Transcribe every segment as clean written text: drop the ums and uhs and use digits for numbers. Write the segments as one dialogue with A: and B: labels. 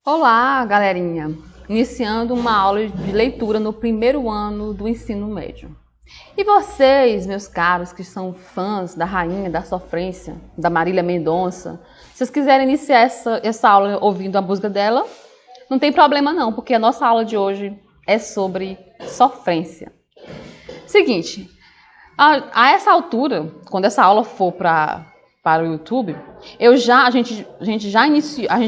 A: Olá, galerinha! Iniciando uma aula de leitura no primeiro ano do ensino médio. E vocês, meus caros, que são fãs da Rainha da Sofrência, da Marília Mendonça, se vocês quiserem iniciar essa aula ouvindo a música dela, não tem problema não, porque a nossa aula de hoje é sobre sofrência. Seguinte, a essa altura, quando essa aula for para o YouTube, a gente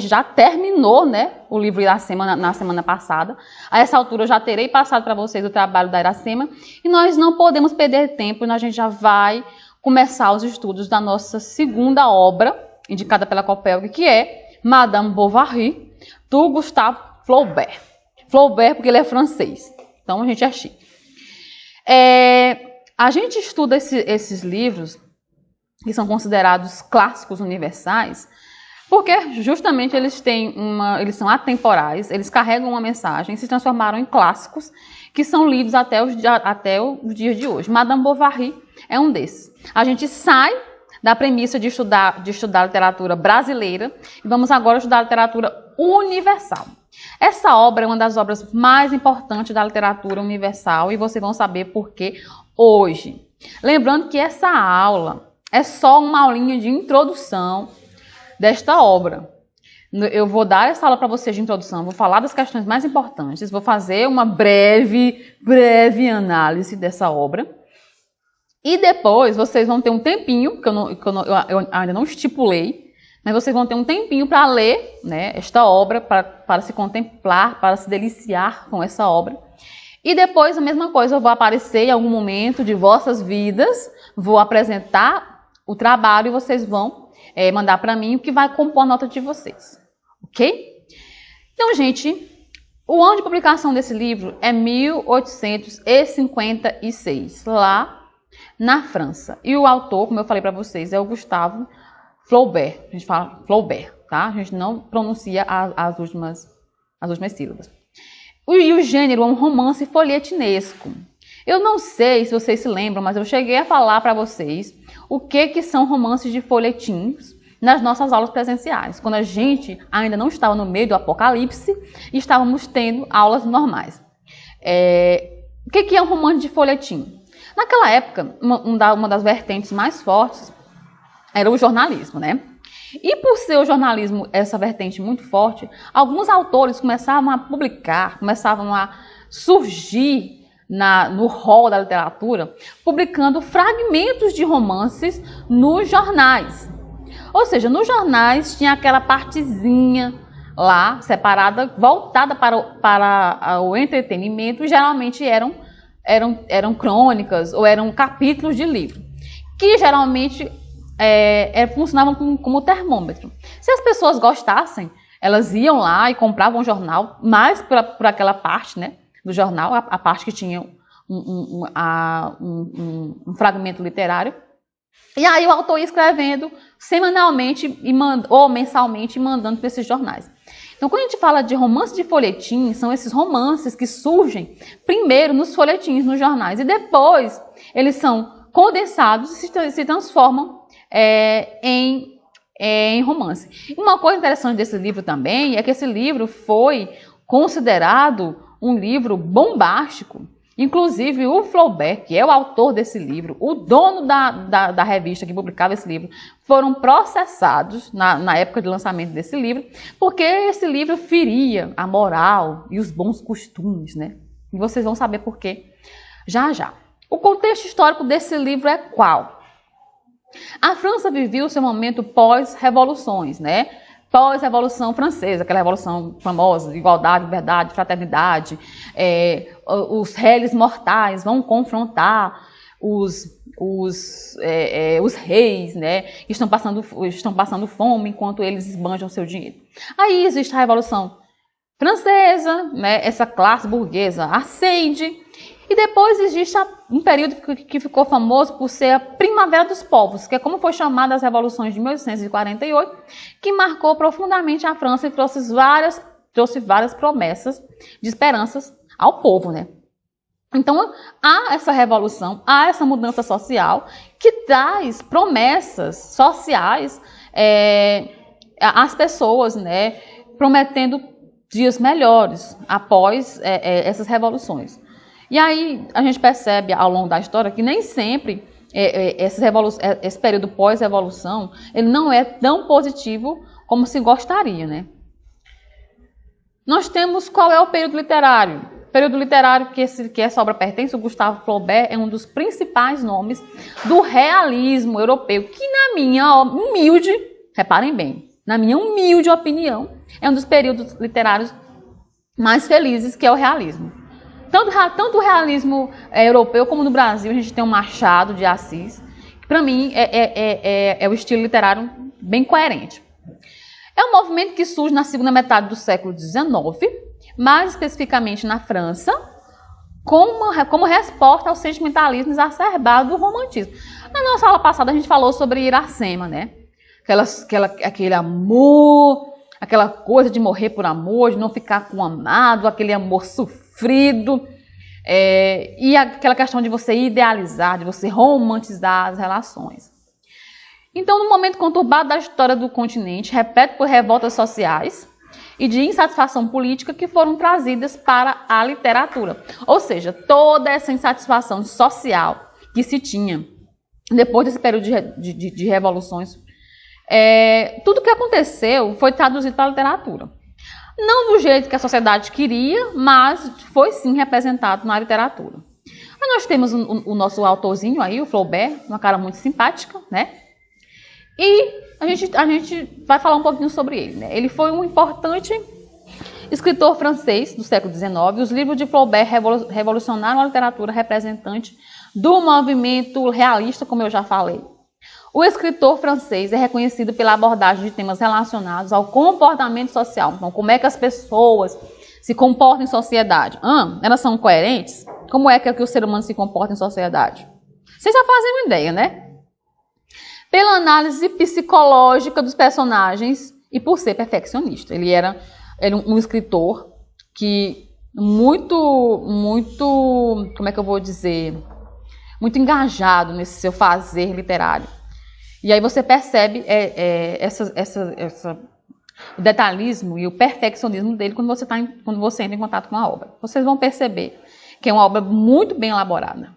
A: já terminou, né, o livro Iracema na semana passada. A essa altura eu já terei passado para vocês o trabalho da Iracema e nós não podemos perder tempo e a gente já vai começar os estudos da nossa segunda obra, indicada pela Copelg, que é Madame Bovary, do Gustave Flaubert. Flaubert porque ele é francês, então a gente é chique. A gente estuda esses livros que são considerados clássicos universais, porque justamente eles são atemporais, eles carregam uma mensagem e se transformaram em clássicos que são lidos até os dias de hoje. Madame Bovary é um desses. A gente sai da premissa de estudar literatura brasileira e vamos agora estudar literatura universal. Essa obra é uma das obras mais importantes da literatura universal e vocês vão saber por que hoje. Lembrando que essa aula é só uma aulinha de introdução desta obra. Eu vou dar essa aula para vocês de introdução, vou falar das questões mais importantes, vou fazer uma breve análise dessa obra. E depois vocês vão ter um tempinho, que eu ainda não estipulei, mas vocês vão ter um tempinho para ler, né, esta obra, para se contemplar, para se deliciar com essa obra. E depois a mesma coisa, eu vou aparecer em algum momento de vossas vidas, vou apresentar o trabalho e vocês vão mandar para mim o que vai compor a nota de vocês, ok? Então, gente, o ano de publicação desse livro é 1856, lá na França. E o autor, como eu falei para vocês, é o Gustave Flaubert. A gente fala Flaubert, tá? A gente não pronuncia as últimas sílabas. E o gênero é um romance folhetinesco. Eu não sei se vocês se lembram, mas eu cheguei a falar para vocês o que são romances de folhetins nas nossas aulas presenciais, quando a gente ainda não estava no meio do apocalipse e estávamos tendo aulas normais. O que é um romance de folhetim? Naquela época, uma das vertentes mais fortes era o jornalismo, né? E por ser o jornalismo essa vertente muito forte, alguns autores começavam a publicar, começavam a surgir no hall da literatura, publicando fragmentos de romances nos jornais. Ou seja, nos jornais tinha aquela partezinha lá, separada, voltada para o entretenimento, e geralmente eram crônicas ou eram capítulos de livro, que geralmente funcionavam como termômetro. Se as pessoas gostassem, elas iam lá e compravam o jornal, mais por aquela parte, né, do jornal, a parte que tinha um fragmento literário. E aí o autor ia escrevendo semanalmente ou mensalmente, mandando para esses jornais. Então, quando a gente fala de romance de folhetim, são esses romances que surgem primeiro nos folhetins, nos jornais, e depois eles são condensados e se transformam em romance. Uma coisa interessante desse livro também é que esse livro foi considerado um livro bombástico. Inclusive o Flaubert, que é o autor desse livro, o dono da revista que publicava esse livro, foram processados na época de lançamento desse livro, porque esse livro feria a moral e os bons costumes, né? E vocês vão saber por quê já já. O contexto histórico desse livro é qual? A França vivia o seu momento pós-revoluções, né? Pós-Revolução Francesa, aquela revolução famosa, de igualdade, liberdade, fraternidade. Os réis mortais vão confrontar os reis, né? Que estão passando fome enquanto eles esbanjam seu dinheiro. Aí existe a Revolução Francesa, né? Essa classe burguesa ascende. E depois existe um período que ficou famoso por ser a Primavera dos Povos, que é como foi chamada as revoluções de 1848, que marcou profundamente a França e trouxe várias promessas de esperanças ao povo, né? Então, há essa revolução, há essa mudança social que traz promessas sociais às pessoas, né? Prometendo dias melhores após essas revoluções. E aí a gente percebe ao longo da história que nem sempre esse período pós-revolução ele não é tão positivo como se gostaria, né? Nós temos qual é o período literário. O período literário que essa obra pertence, o Gustave Flaubert, é um dos principais nomes do realismo europeu, que na minha humilde, reparem bem, na minha humilde opinião, é um dos períodos literários mais felizes, que é o realismo. Tanto o realismo europeu como no Brasil, a gente tem o Machado de Assis, que para mim é o estilo literário bem coerente. É um movimento que surge na segunda metade do século XIX, mais especificamente na França, como resposta ao sentimentalismo exacerbado do romantismo. Na nossa aula passada a gente falou sobre Iracema, né? Aquele amor, aquela coisa de morrer por amor, de não ficar com o amado, aquele amor sofrido, e aquela questão de você idealizar, de você romantizar as relações. Então, no momento conturbado da história do continente, repete por revoltas sociais e de insatisfação política que foram trazidas para a literatura. Ou seja, toda essa insatisfação social que se tinha depois desse período de revoluções, tudo que aconteceu foi traduzido para a literatura. Não do jeito que a sociedade queria, mas foi sim representado na literatura. Aí nós temos o nosso autorzinho aí, o Flaubert, uma cara muito simpática, né? E a gente vai falar um pouquinho sobre ele, né? Ele foi um importante escritor francês do século XIX. Os livros de Flaubert revolucionaram a literatura representante do movimento realista, como eu já falei. O escritor francês é reconhecido pela abordagem de temas relacionados ao comportamento social. Então, como é que as pessoas se comportam em sociedade? Elas são coerentes? Como é que o ser humano se comporta em sociedade? Vocês já fazem uma ideia, né? Pela análise psicológica dos personagens e por ser perfeccionista. Ele era um escritor que muito, como é que eu vou dizer, muito engajado nesse seu fazer literário. E aí você percebe o detalhismo e o perfeccionismo dele quando você entra em contato com a obra. Vocês vão perceber que é uma obra muito bem elaborada.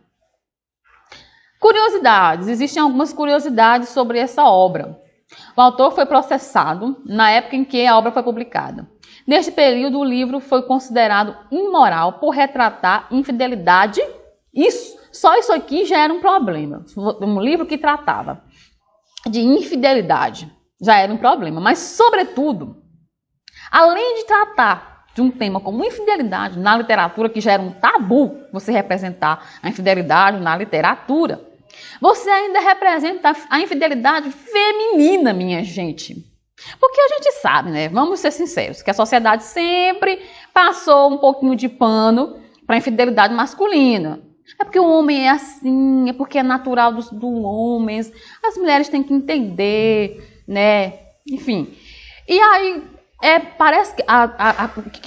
A: Curiosidades. Existem algumas curiosidades sobre essa obra. O autor foi processado na época em que a obra foi publicada. Neste período, o livro foi considerado imoral por retratar infidelidade. Só isso aqui já era um problema. Um livro que tratava de infidelidade já era um problema. Mas, sobretudo, além de tratar de um tema como infidelidade na literatura, que já era um tabu você representar a infidelidade na literatura, você ainda representa a infidelidade feminina, minha gente. Porque a gente sabe, né? Vamos ser sinceros, que a sociedade sempre passou um pouquinho de pano para a infidelidade masculina. É porque o homem é assim, é porque é natural dos homens, as mulheres têm que entender, né? Enfim. E aí, parece que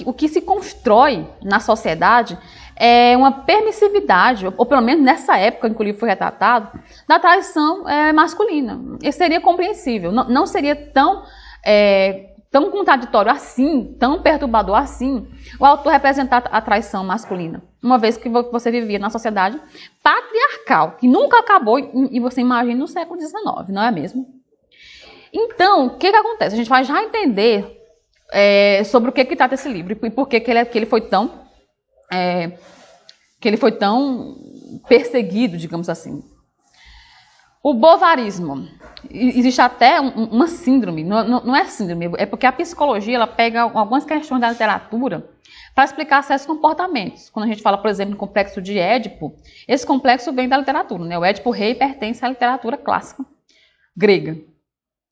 A: o que se constrói na sociedade é uma permissividade, ou pelo menos nessa época em que o livro foi retratado, da traição masculina. Isso seria compreensível, não seria tão contraditório assim, tão perturbador assim, o autor representar a traição masculina, uma vez que você vivia na sociedade patriarcal, que nunca acabou, e você imagina no século XIX, não é mesmo? Então, o que acontece? A gente vai já entender sobre o que trata esse livro e por que ele foi tão perseguido, digamos assim. O bovarismo. Existe até uma síndrome, não é síndrome, é porque a psicologia ela pega algumas questões da literatura para explicar certos comportamentos. Quando a gente fala, por exemplo, no complexo de Édipo, esse complexo vem da literatura, né? O Édipo Rei pertence à literatura clássica grega.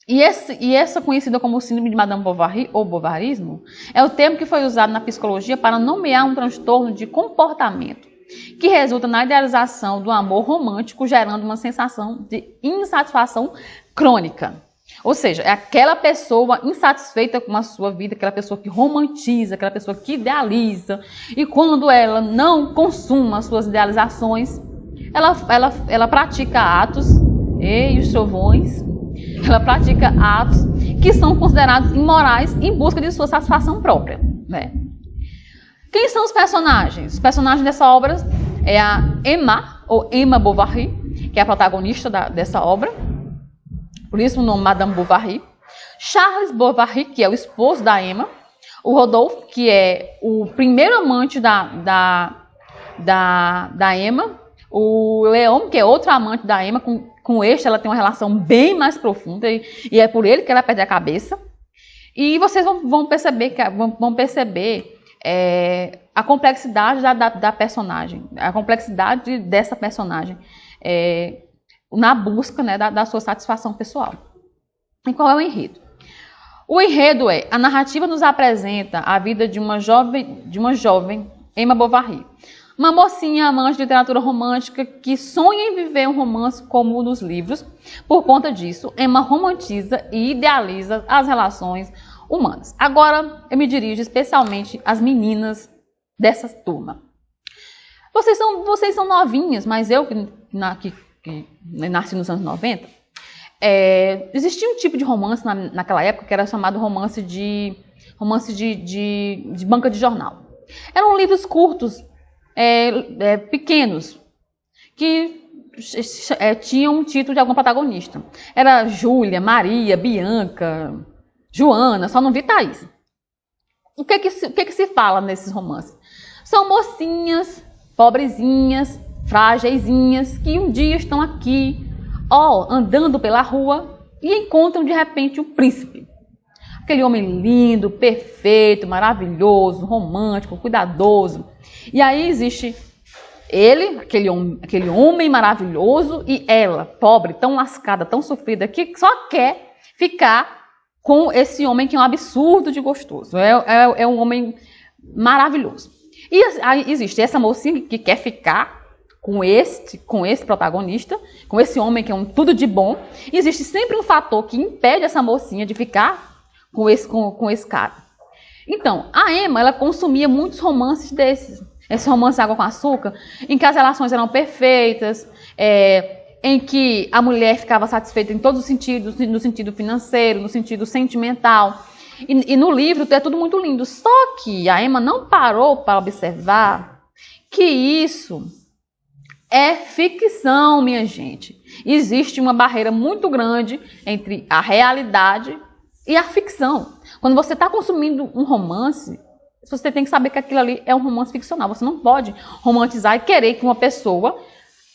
A: E essa conhecida como síndrome de Madame Bovary, ou bovarismo, é o termo que foi usado na psicologia para nomear um transtorno de comportamento que resulta na idealização do amor romântico, gerando uma sensação de insatisfação crônica. Ou seja, é aquela pessoa insatisfeita com a sua vida, aquela pessoa que romantiza, aquela pessoa que idealiza, e quando ela não consuma as suas idealizações, ela pratica atos, e os trovões, ela pratica atos que são considerados imorais em busca de sua satisfação própria, né? Quem são os personagens? Os personagens dessa obra é a Emma, ou Emma Bovary, que é a protagonista dessa obra, por isso o nome Madame Bovary. Charles Bovary, que é o esposo da Emma. O Rodolphe, que é o primeiro amante da Emma. O Leon, que é outro amante da Emma, com este ela tem uma relação bem mais profunda e é por ele que ela perde a cabeça. E vocês vão perceber a complexidade da personagem, a complexidade dessa personagem na busca, né, da sua satisfação pessoal. E qual é o enredo? O enredo a narrativa nos apresenta a vida de uma jovem Emma Bovary, uma mocinha amante de literatura romântica que sonha em viver um romance como o dos livros. Por conta disso, Emma romantiza e idealiza as relações humanas. Agora, eu me dirijo especialmente às meninas dessa turma. Vocês são novinhas, mas eu que nasci nos anos 90, existia um tipo de romance naquela época que era chamado romance de banca de jornal. Eram livros curtos, pequenos, que tinham um título de algum protagonista. Era Júlia, Maria, Bianca, Joana, só não vi Thaís. O que se fala nesses romances? São mocinhas, pobrezinhas, frágeisinhas, que um dia estão aqui, andando pela rua e encontram de repente o príncipe. Aquele homem lindo, perfeito, maravilhoso, romântico, cuidadoso. E aí existe ele, aquele homem maravilhoso, e ela, pobre, tão lascada, tão sofrida, que só quer ficar com esse homem que é um absurdo de gostoso. É um homem maravilhoso. E aí existe essa mocinha que quer ficar com esse protagonista, com esse homem que é um tudo de bom. E existe sempre um fator que impede essa mocinha de ficar com esse cara. Então, a Emma, ela consumia muitos romances desses. Esse romance Água com Açúcar, em que as relações eram perfeitas, em que a mulher ficava satisfeita em todos os sentidos, no sentido financeiro, no sentido sentimental. E no livro é tudo muito lindo. Só que a Emma não parou para observar que isso é ficção, minha gente. Existe uma barreira muito grande entre a realidade e a ficção. Quando você está consumindo um romance, você tem que saber que aquilo ali é um romance ficcional. Você não pode romantizar e querer que uma pessoa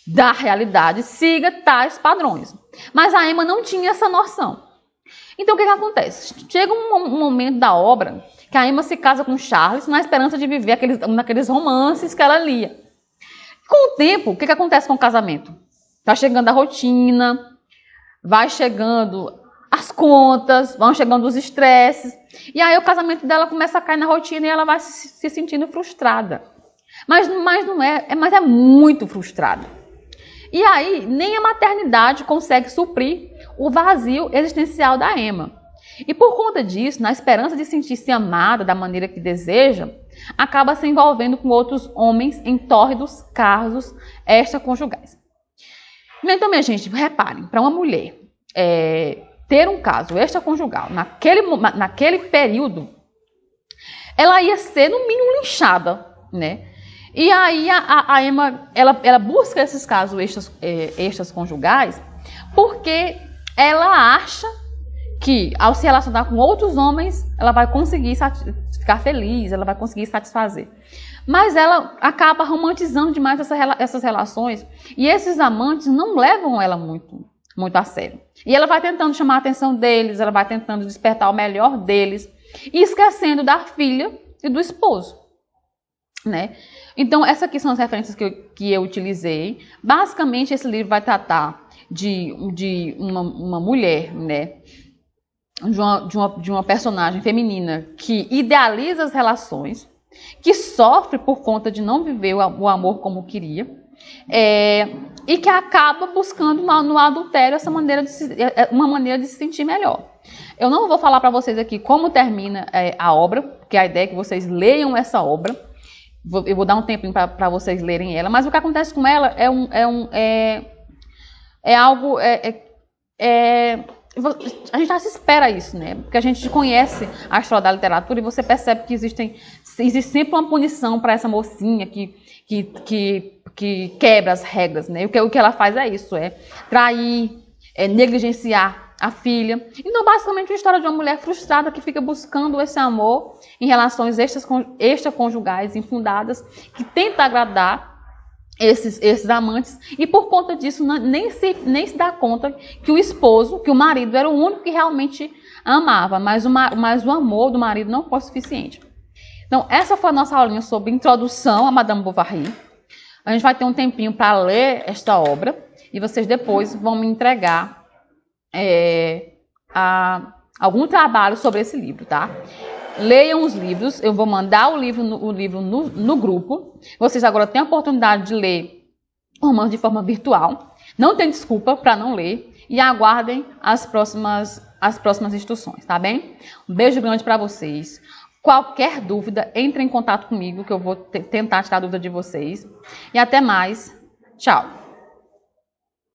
A: da realidade siga tais padrões. Mas a Emma não tinha essa noção. Então o que acontece? Chega um momento da obra que a Emma se casa com Charles na esperança de viver naqueles romances que ela lia. Com o tempo, o que acontece com o casamento? Vai chegando a rotina, vai chegando as contas, vão chegando os estresses, e aí o casamento dela começa a cair na rotina e ela vai se sentindo frustrada. Mas é muito frustrada. E aí nem a maternidade consegue suprir o vazio existencial da Emma. E por conta disso, na esperança de sentir-se amada da maneira que deseja, acaba se envolvendo com outros homens em tórridos casos extraconjugais. Então, minha gente, reparem, para uma mulher ter um caso extraconjugal naquele período, ela ia ser, no mínimo, linchada, né? E aí a Emma, ela busca esses casos extraconjugais porque ela acha que, ao se relacionar com outros homens, ela vai conseguir ficar feliz, ela vai conseguir satisfazer. Mas ela acaba romantizando demais essas relações, e esses amantes não levam ela muito a sério. E ela vai tentando chamar a atenção deles, ela vai tentando despertar o melhor deles, e esquecendo da filha e do esposo, né? Então, essas aqui são as referências que eu utilizei. Basicamente, esse livro vai tratar de uma mulher, né? De uma personagem feminina que idealiza as relações, que sofre por conta de não viver o amor como queria, e que acaba buscando no adultério uma maneira de se sentir melhor. Eu não vou falar para vocês aqui como termina a obra, porque a ideia é que vocês leiam essa obra. Eu vou dar um tempinho para vocês lerem ela, mas o que acontece com ela a gente já se espera isso, né? Porque a gente conhece a história da literatura e você percebe que existe sempre uma punição para essa mocinha que quebra as regras, né? O que ela faz é isso, é trair, é negligenciar a filha. Então, basicamente, a história de uma mulher frustrada que fica buscando esse amor em relações extraconjugais infundadas, que tenta agradar esses amantes, e por conta disso nem se dá conta que o esposo, que o marido era o único que realmente amava, mas o amor do marido não foi suficiente. Então, essa foi a nossa aulinha sobre introdução a Madame Bovary. A gente vai ter um tempinho para ler esta obra, e vocês depois vão me entregar algum trabalho sobre esse livro, tá? Leiam os livros, eu vou mandar o livro no grupo. Vocês agora têm a oportunidade de ler o romance de forma virtual. Não tem desculpa para não ler. E aguardem as próximas instruções, tá bem? Um beijo grande para vocês. Qualquer dúvida, entre em contato comigo que eu vou tentar tirar a dúvida de vocês. E até mais. Tchau!